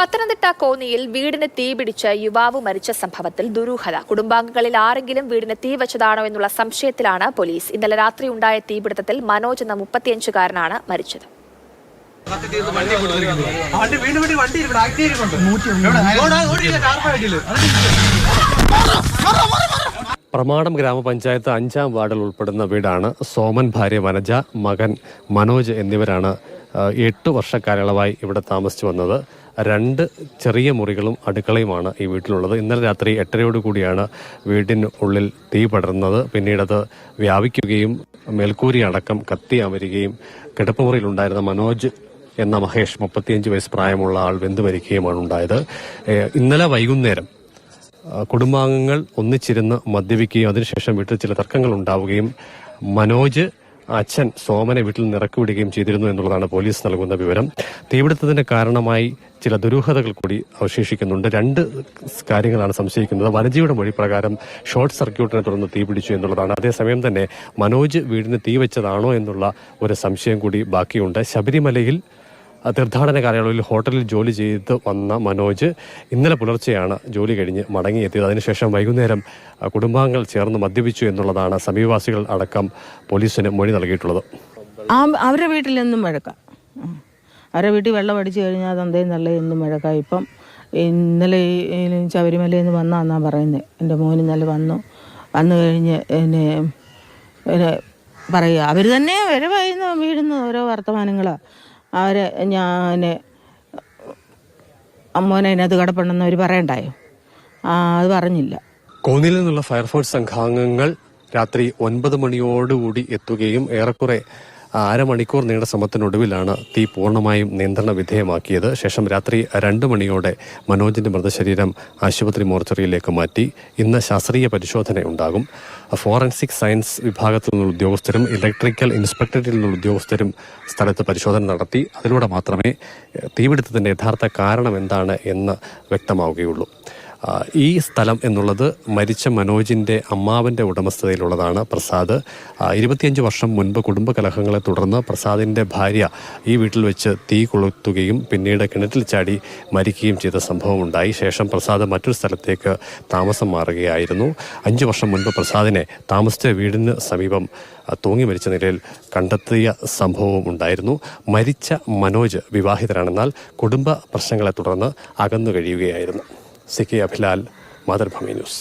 പത്തനംതിട്ട കോന്നിയിൽ വീടിന് തീപിടിച്ച് യുവാവ് മരിച്ച സംഭവത്തിൽ ദുരൂഹത. കുടുംബാംഗങ്ങളിൽ ആരെങ്കിലും വീടിന് തീ വെച്ചതാണോ എന്നുള്ള സംശയത്തിലാണ് പോലീസ്. ഇന്നലെ രാത്രി ഉണ്ടായ തീപിടുത്തത്തിൽ മനോജ് എന്ന 35-കാരനാണ് മരിച്ചത്. പ്രമാടം ഗ്രാമപഞ്ചായത്ത് 5-ാം വാർഡിൽ ഉൾപ്പെടുന്ന വീടാണ്. സോമൻ, ഭാര്യ വനജ, മകൻ മനോജ് എന്നിവരാണ് 8 വർഷക്കാലയളവായി ഇവിടെ താമസിച്ചു വന്നത്. 2 ചെറിയ മുറികളും അടുക്കളയുമാണ് ഈ വീട്ടിലുള്ളത്. ഇന്നലെ രാത്രി 8:30 വീടിന് ഉള്ളിൽ തീ പടർന്നത്. പിന്നീടത് വ്യാപിക്കുകയും മേൽക്കൂരി അടക്കം കത്തി അമരുകയും കിടപ്പുമുറിയിലുണ്ടായിരുന്ന മനോജ് എന്ന മഹേഷ് 35 വയസ്സ് പ്രായമുള്ള ആൾ വെന്തു മരിക്കുകയുമാണ് ഉണ്ടായത്. ഇന്നലെ വൈകുന്നേരം കുടുംബാംഗങ്ങൾ ഒന്നിച്ചിരുന്ന് മദ്യപിക്കുകയും അതിനുശേഷം വീട്ടിൽ ചില തർക്കങ്ങൾ ഉണ്ടാവുകയും മനോജ് അച്ഛൻ സോമനെ വീട്ടിൽ നിന്ന് ഇറക്കി വിടുകയും ചെയ്തിരുന്നു എന്നുള്ളതാണ് പോലീസ് നൽകുന്ന വിവരം. തീപിടുത്തത്തിന് കാരണമായി ചില ദുരൂഹതകൾ കൂടി അവശേഷിക്കുന്നുണ്ട്. 2 കാര്യങ്ങളാണ് സംശയിക്കുന്നത്. വനജയുടെ മൊഴി പ്രകാരം ഷോർട്ട് സർക്യൂട്ടിനെ തുടർന്ന് തീപിടിച്ചു എന്നുള്ളതാണ്. അതേസമയം തന്നെ മനോജ് വീടിന് തീ വെച്ചതാണോ എന്നുള്ള ഒരു സംശയം കൂടി ബാക്കിയുണ്ട്. ശബരിമലയിൽ തീർത്ഥാടന കാലയളവിൽ ഹോട്ടലിൽ ജോലി ചെയ്ത് വന്ന മനോജ് ഇന്നലെ പുലർച്ചെയാണ് ജോലി കഴിഞ്ഞ് മടങ്ങിയെത്തിയത്. അതിനുശേഷം വൈകുന്നേരം കുടുംബാംഗങ്ങൾ ചേർന്ന് മദ്യപിച്ചു എന്നുള്ളതാണ് സമീപവാസികൾ അടക്കം പോലീസിന് മൊഴി നൽകിയിട്ടുള്ളത്. അവരുടെ വീട്ടിൽ എന്നും മഴക്കാം. അവരുടെ വീട്ടിൽ വെള്ളം അടിച്ചു കഴിഞ്ഞാൽ തന്തയും നല്ല എന്നും മഴക്കാം. ഇപ്പം ഇന്നലെ ശബരിമലയിൽ നിന്ന് വന്നാന്നാണ് പറയുന്നത്. എൻ്റെ മോൻ ഇന്നലെ വന്നു കഴിഞ്ഞ് എന്നെ പറയുക. അവർ തന്നെ വരവായിരുന്നു വീടുന്ന ഓരോ വർത്തമാനങ്ങളാണ്. അവരെ ഞാൻ അമ്മോനെ അതിനകത്ത് കിടപ്പുണ്ടെന്ന് അവർ പറയണ്ടായോ? അത് പറഞ്ഞില്ല. കോന്നിയിൽ നിന്നുള്ള ഫയർഫോഴ്സ് സംഘാംഗങ്ങൾ രാത്രി 9 മണിയോടുകൂടി എത്തുകയും ഏറെക്കുറെ അരമണിക്കൂർ നീണ്ട ശ്രമത്തിനൊടുവിലാണ് തീ പൂർണ്ണമായും നിയന്ത്രണ വിധേയമാക്കിയത്. ശേഷം രാത്രി 2 മണിയോടെ മനോജിന്റെ മൃതശരീരം ആശുപത്രി മോർച്ചറിയിലേക്ക് മാറ്റി. ഇന്ന് ശാസ്ത്രീയ പരിശോധന ഉണ്ടാകും. ഫോറൻസിക് സയൻസ് വിഭാഗത്തിൽ നിന്നുള്ള ഉദ്യോഗസ്ഥരും ഇലക്ട്രിക്കൽ ഇൻസ്പെക്ടറേറ്റിൽ നിന്നുള്ള ഉദ്യോഗസ്ഥരും സ്ഥലത്ത് പരിശോധന നടത്തി. അതിലൂടെ മാത്രമേ തീപിടുത്തത്തിന്റെ യഥാർത്ഥ കാരണം എന്താണ് എന്ന് വ്യക്തമാവുകയുള്ളൂ. ഈ സ്ഥലം എന്നുള്ളത് മരിച്ച മനോജിന്റെ അമ്മാവന്റെ ഉടമസ്ഥതയിലുള്ളതാണ്. പ്രസാദ് 25 വർഷം മുൻപ് കുടുംബകലഹങ്ങളെ തുടർന്ന് പ്രസാദിന്റെ ഭാര്യ ഈ വീട്ടിൽ വെച്ച് തീ കൊളുത്തുകയും പിന്നീട് കിണറ്റിൽ ചാടി മരിക്കുകയും ചെയ്ത സംഭവമുണ്ടായി. ശേഷം പ്രസാദ് മറ്റൊരു സ്ഥലത്തേക്ക് താമസം മാറുകയായിരുന്നു. 5 വർഷം മുൻപ് പ്രസാദിനെ താമസിച്ച വീടിന് സമീപം തൂങ്ങി മരിച്ച നിലയിൽ കണ്ടെത്തിയ സംഭവവും ഉണ്ടായിരുന്നു. മരിച്ച മനോജ് വിവാഹിതരാണെന്നാൽ കുടുംബ പ്രശ്നങ്ങളെ തുടർന്ന് അകന്നു കഴിയുകയായിരുന്നു. സിക്കി അഭിലാൽ, മാതൃഭൂമി ന്യൂസ്.